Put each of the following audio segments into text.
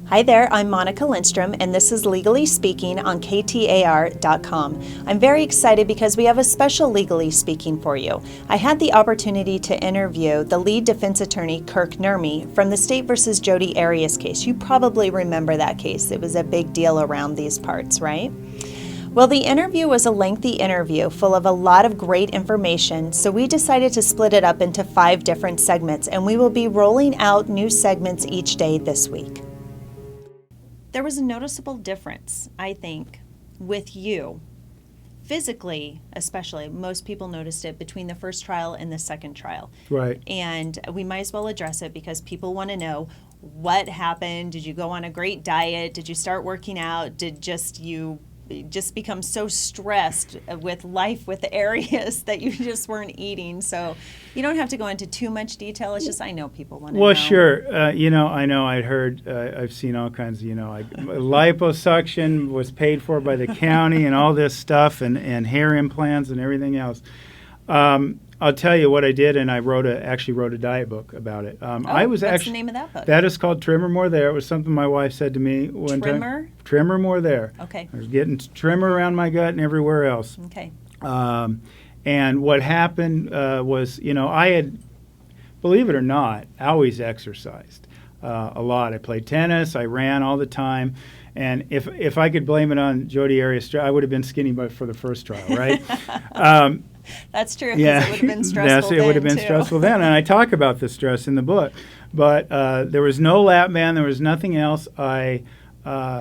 Hi there, I'm Monica Lindstrom, and this is Legally Speaking on KTAR.FM. I'm very excited because we have a special Legally Speaking for you. I had the opportunity to interview the lead defense attorney, Kirk Nurmi, from the State versus Jodi Arias case. You probably remember that case. It was a big deal around these parts, right? Well, the interview was a lengthy interview full of a lot of great information, so we decided to split it up into 5 different segments, and we will be rolling out new segments each day this week. There was a noticeable difference, I think, with you. Physically, especially, most people noticed it between the first trial and the second trial. Right. And we might as well address it because people want to know what happened. Did you go on a great diet? Did you start working out? Did you just become so stressed with life with Arias that you just weren't eating? So you don't have to go into too much detail. It's just I know people want to know. Well, sure. I know I'd heard, I've seen all kinds of, like liposuction was paid for by the county and all this stuff and hair implants and everything else. I'll tell you what I did, and I actually wrote a diet book about it. What's the name of that book? That is called Trimmer More There. It was something my wife said to me one time. Trimmer More There. Okay. I was getting trimmer around my gut and everywhere else. Okay. And what happened was, I had, believe it or not, always exercised a lot. I played tennis. I ran all the time. And if I could blame it on Jodi Arias, I would have been skinny for the first trial, right? That's true, because it would have been stressful then, it would have been too. stressful then, and I talk about the stress in the book. But there was no lap band. There was nothing else. I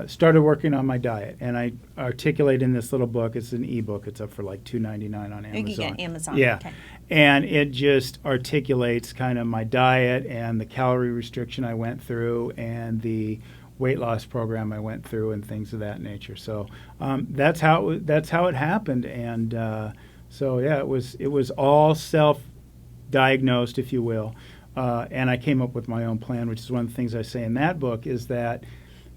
started working on my diet, and I articulate in this little book. It's an e-book. It's up for like $2.99 on Amazon. You can get Amazon. Yeah. Okay. And it just articulates kind of my diet and the calorie restriction I went through and the weight loss program I went through and things of that nature. So that's how it happened. And so yeah, it was all self-diagnosed, if you will. And I came up with my own plan, which is one of the things I say in that book, is that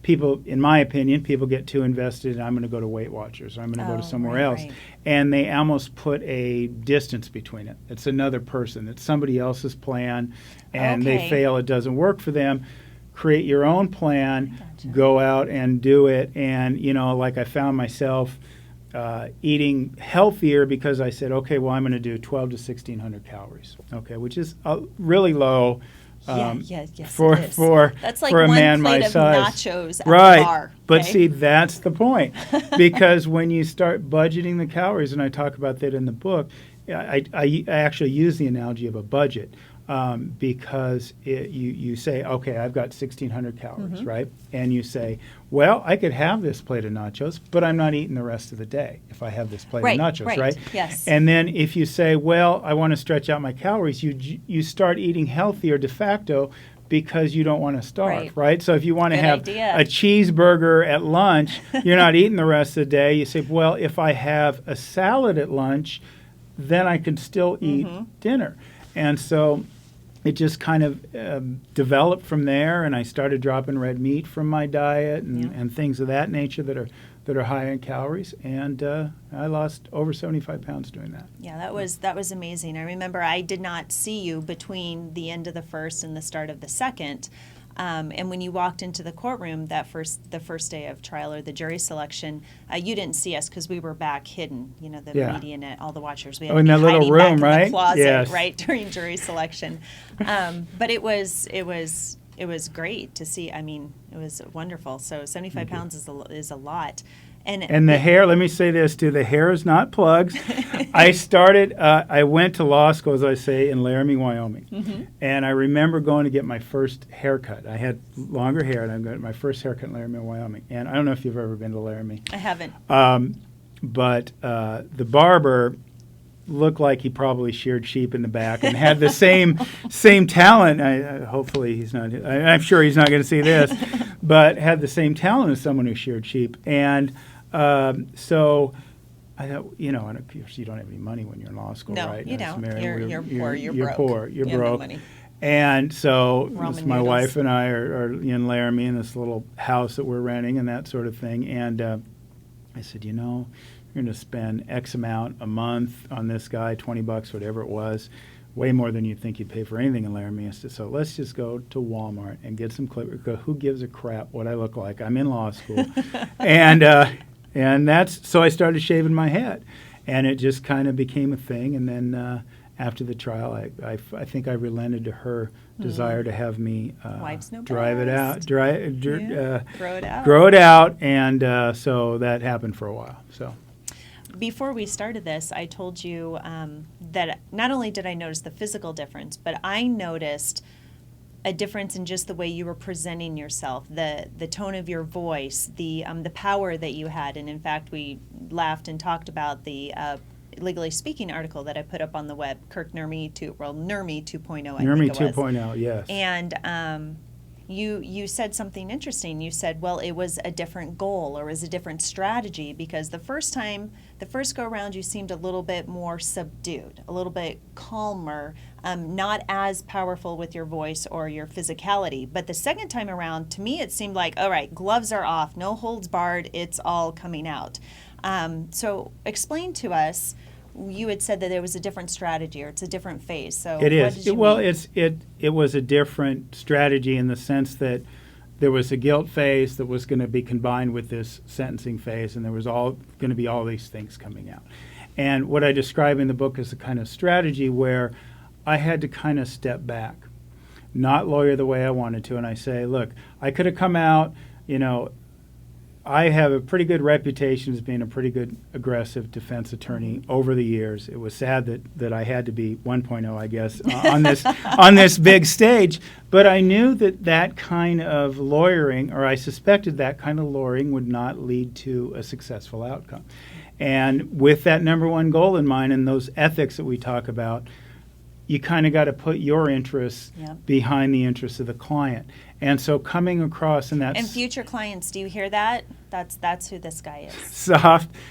people, in my opinion, people get too invested in I'm going to go to Weight Watchers or I'm going to go to somewhere else. Right. And they almost put a distance between it. It's another person. It's somebody else's plan, and they fail. It doesn't work for them. Create your own plan, go out and do it. And, like I found myself eating healthier because I said, okay, well, I'm going to do 12 to 1,600 calories, okay, which is really low. Yes, for that's like for a one man plate my of size. nachos at Right. the bar. But okay? see, that's the point. Because when you start budgeting the calories, and I talk about that in the book, I actually use the analogy of a budget. Because you say, okay, I've got 1,600 calories, right? And you say, well, I could have this plate of nachos, but I'm not eating the rest of the day if I have this plate of nachos, right? Yes. And then if you say, well, I want to stretch out my calories, you start eating healthier de facto because you don't want to starve, right? So if you want to have a cheeseburger at lunch, you're not eating the rest of the day. You say, well, if I have a salad at lunch, then I can still eat dinner. And so it just kind of developed from there, and I started dropping red meat from my diet and things of that nature that are high in calories, and I lost over 75 pounds doing that. Yeah, that was amazing. I remember I did not see you between the end of the first and the start of the second. And when you walked into the courtroom the first day of trial or the jury selection, you didn't see us because we were back hidden. The media and all the watchers. We had to in be that little hiding room, back in right? the closet, Yes. right, during jury selection. But it was great to see. I mean, it was wonderful. So 75 pounds is a lot. And the hair, let me say this too, the hair is not plugs. I went to law school, as I say, in Laramie, Wyoming. And I remember going to get my first haircut. I had longer hair, and I got my first haircut in Laramie, Wyoming. And I don't know if you've ever been to Laramie. I haven't. But the barber looked like he probably sheared sheep in the back and had the same talent. Hopefully he's not. I'm sure he's not going to see this, but had the same talent as someone who sheared sheep. And so I thought, and of course you don't have any money when you're in law school, no, right? You don't. You're poor. You're broke. Poor. You're broke. No money. And so my noodles. wife and I are in Laramie in this little house that we're renting and that sort of thing. And I said, you're going to spend X amount a month on this guy, $20, whatever it was. way more than you'd think you'd pay for anything in Laramie. I said, so let's just go to Walmart and get some clippers. Who gives a crap what I look like? I'm in law school. and so I started shaving my head. And it just kind of became a thing. And then after the trial, I think I relented to her desire to have me drive it out, grow it out. And so that happened for a while. So. Before we started this, I told you that not only did I notice the physical difference, but I noticed a difference in just the way you were presenting yourself, the tone of your voice, the power that you had. And in fact, we laughed and talked about the Legally Speaking article that I put up on the web, Kirk Nurmi 2.0, I think it was. Nurmi 2.0, yes. And you said something interesting. You said, well, it was a different goal or it was a different strategy, because the first go around, you seemed a little bit more subdued, a little bit calmer, not as powerful with your voice or your physicality. But the second time around, to me, it seemed like, all right, gloves are off, no holds barred, it's all coming out. So explain to us. You had said that there was a different strategy, or it's a different phase. So it is. What did you mean? It was a different strategy in the sense that there was a guilt phase that was going to be combined with this sentencing phase, and there was all going to be all these things coming out. And what I describe in the book is a kind of strategy where I had to kind of step back, not lawyer the way I wanted to, and I say, look, I could have come out, I have a pretty good reputation as being a pretty good aggressive defense attorney over the years. It was sad that I had to be 1.0, I guess, on this big stage. But I knew that kind of lawyering, or I suspected that kind of lawyering, would not lead to a successful outcome. And with that number one goal in mind and those ethics that we talk about, you kind of got to put your interests behind the interests of the client. And so coming across in that... And future clients, do you hear that? That's who this guy is.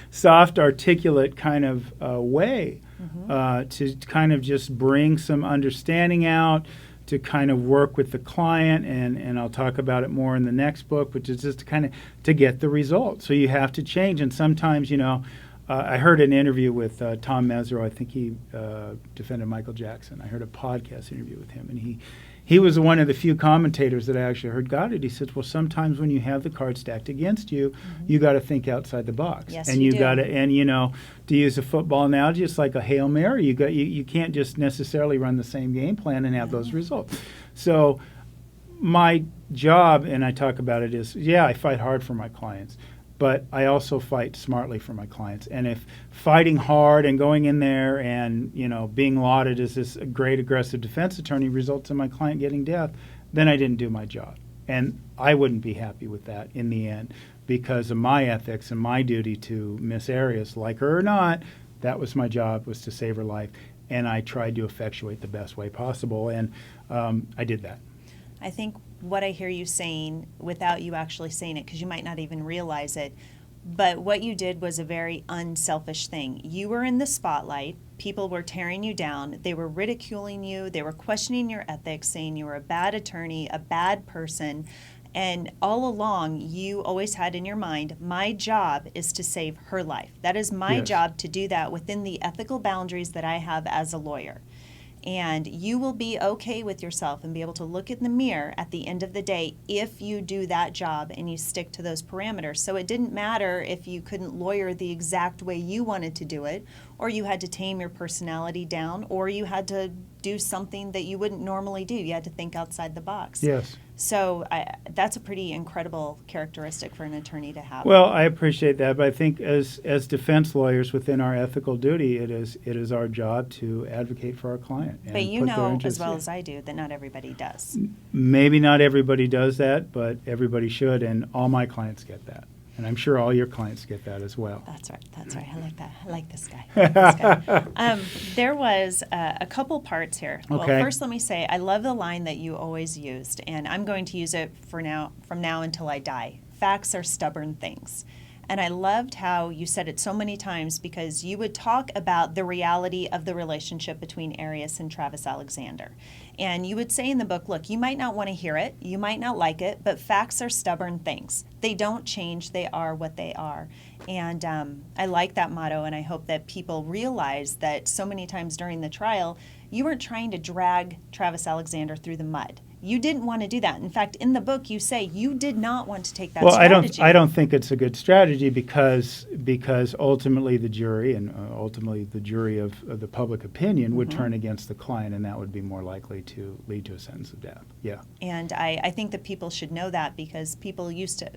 Soft, articulate kind of way to kind of just bring some understanding out, to kind of work with the client, and I'll talk about it more in the next book, which is just to kind of to get the result. So you have to change, and sometimes, I heard an interview with Tom Mesereau. I think he defended Michael Jackson. I heard a podcast interview with him, and he was one of the few commentators that I actually heard got it. He said, well, sometimes when you have the card stacked against you, you got to think outside the box. Yes, and you do. got to, and to use a football analogy, it's like a Hail Mary. You can't just necessarily run the same game plan and have those results. So my job, and I talk about it, is, I fight hard for my clients, but I also fight smartly for my clients. And if fighting hard and going in there and, being lauded as this great aggressive defense attorney results in my client getting death, then I didn't do my job. And I wouldn't be happy with that in the end, because of my ethics and my duty to Miss Arias, like her or not. That was my job, was to save her life. And I tried to effectuate the best way possible. And I did that. I think what I hear you saying, without you actually saying it, because you might not even realize it, but what you did was a very unselfish thing. You were in the spotlight. People were tearing you down. They were ridiculing you. They were questioning your ethics, saying you were a bad attorney, a bad person. And all along, you always had in your mind, my job is to save her life. That is my job to do that within the ethical boundaries that I have as a lawyer. And you will be okay with yourself and be able to look in the mirror at the end of the day if you do that job and you stick to those parameters. So it didn't matter if you couldn't lawyer the exact way you wanted to do it, or you had to tame your personality down, or you had to do something that you wouldn't normally do. You had to think outside the box. Yes. So that's a pretty incredible characteristic for an attorney to have. Well, I appreciate that, but I think as defense lawyers, within our ethical duty, it is our job to advocate for our client. But you know as well as I do that not everybody does. Maybe not everybody does that, but everybody should, and all my clients get that. And I'm sure all your clients get that as well. That's right. I like that. I like this guy. There was a couple parts here. Okay. Well, first let me say, I love the line that you always used, and I'm going to use it from now until I die. Facts are stubborn things. And I loved how you said it so many times, because you would talk about the reality of the relationship between Arius and Travis Alexander. And you would say in the book, look, you might not want to hear it, you might not like it, but facts are stubborn things. They don't change, they are what they are. And I like that motto, and I hope that people realize that so many times during the trial, you weren't trying to drag Travis Alexander through the mud. You didn't want to do that. In fact, in the book, you say you did not want to take that strategy. I don't think it's a good strategy because ultimately the jury and ultimately the jury of the public opinion would turn against the client, and that would be more likely to lead to a sentence of death. Yeah. And I think that people should know that, because people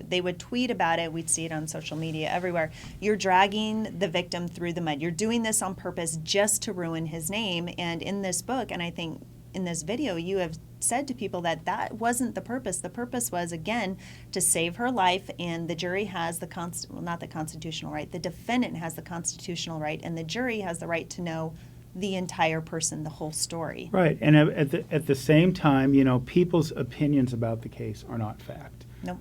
they would tweet about it. We'd see it on social media everywhere. You're dragging the victim through the mud. You're doing this on purpose just to ruin his name. And in this book, and I think in this video, you have said to people that that wasn't the purpose. The purpose was, again, to save her life, and the jury has not the constitutional right, the defendant has the constitutional right, and the jury has the right to know the entire person, the whole story. Right, and at the same time, people's opinions about the case are not fact. Nope.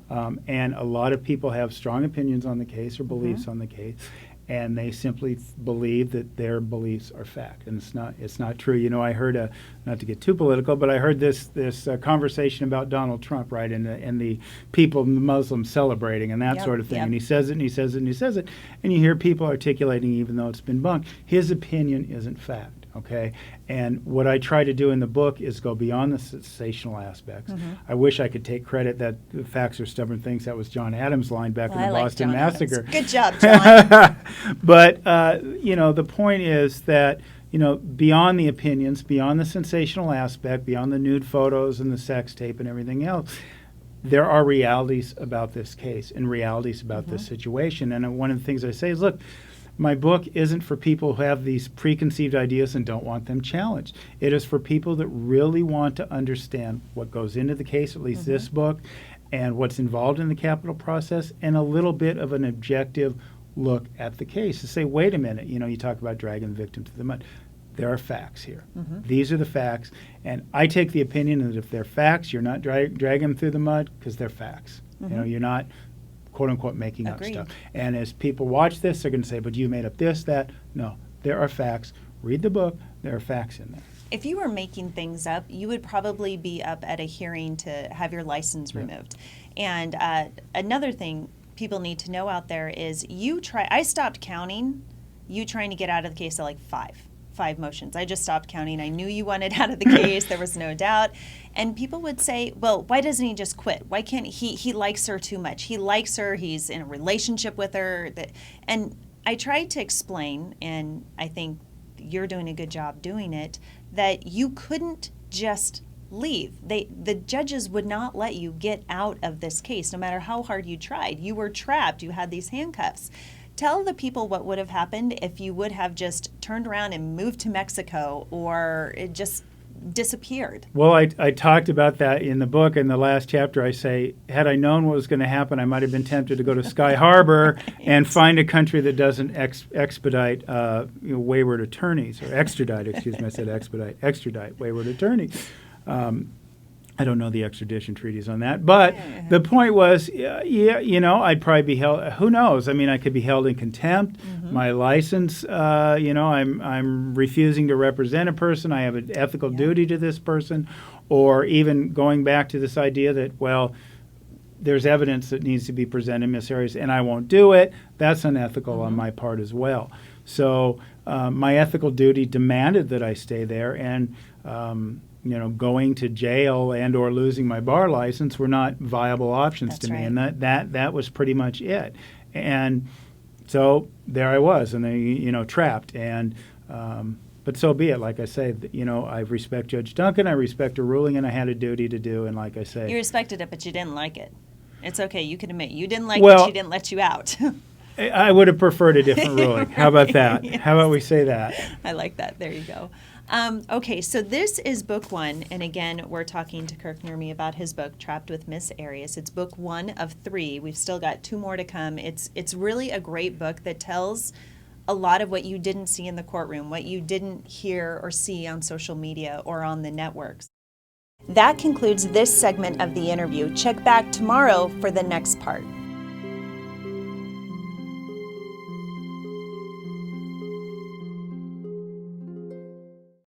And a lot of people have strong opinions on the case or beliefs on the case, and they simply believe that their beliefs are fact, and it's not true. I heard not to get too political, but I heard this conversation about Donald Trump, right, and the people, the Muslims celebrating and that sort of thing, and he says it and he says it and he says it, and you hear people articulating, even though it's been bunked, his opinion isn't fact. Okay, and what I try to do in the book is go beyond the sensational aspects. I wish I could take credit that the facts are stubborn things. That was John Adams' line back in the Boston Massacre. Good job, John. But the point is that beyond the opinions, beyond the sensational aspect, beyond the nude photos and the sex tape and everything else, there are realities about this case and realities about this situation. And one of the things I say is, look, my book isn't for people who have these preconceived ideas and don't want them challenged. It is for people that really want to understand what goes into the case, at least this book, and what's involved in the capital process, and a little bit of an objective look at the case to say, wait a minute, you talk about dragging the victim to the mud. There are facts here. These are the facts, and I take the opinion that if they're facts, you're not dragging them through the mud because they're facts. You're not quote-unquote making up stuff. And as people watch this, they're going to say, but you made up this, that. No, there are facts. Read the book. There are facts in there. If you were making things up, you would probably be up at a hearing to have your license removed. And another thing people need to know out there is I stopped counting you trying to get out of the case at like five motions. I just stopped counting. I knew you wanted out of the case. There was no doubt. And people would say, well, why doesn't he just quit? Why can't he likes her too much. He likes her. He's in a relationship with her. And I tried to explain, and I think you're doing a good job doing it, that you couldn't just leave. The judges would not let you get out of this case, no matter how hard you tried. You were trapped. You had these handcuffs. Tell the people what would have happened if you would have just turned around and moved to Mexico, or it just disappeared. Well, I talked about that in the book. In the last chapter, I say, had I known what was going to happen, I might have been tempted to go to Sky Harbor and find a country that doesn't expedite wayward attorneys, or extradite, excuse me, I said extradite wayward attorneys. I don't know the extradition treaties on that, but the point was, I'd probably be held. Who knows? I mean, I could be held in contempt. My license, I'm refusing to represent a person. I have an ethical duty to this person, or even going back to this idea that, well, there's evidence that needs to be presented in Miss Arias, and I won't do it. That's unethical on my part as well. So my ethical duty demanded that I stay there, and going to jail and or losing my bar license were not viable options to me, and that was pretty much it. And so there I was, and trapped. And but so be it. Like I say, I respect Judge Duncan. I respect her ruling, and I had a duty to do. And like I say, you respected it, but you didn't like it. It's okay. You can admit you didn't like it. She didn't let you out. I would have preferred a different ruling. How about that? Yes. How about we say that? I like that. There you go. Okay, so this is book one, and again, we're talking to Kirk Nurmi about his book, Trapped with Miss Arias. It's book 1 of 3. We've still got 2 more to come. It's really a great book that tells a lot of what you didn't see in the courtroom, what you didn't hear or see on social media or on the networks. That concludes this segment of the interview. Check back tomorrow for the next part.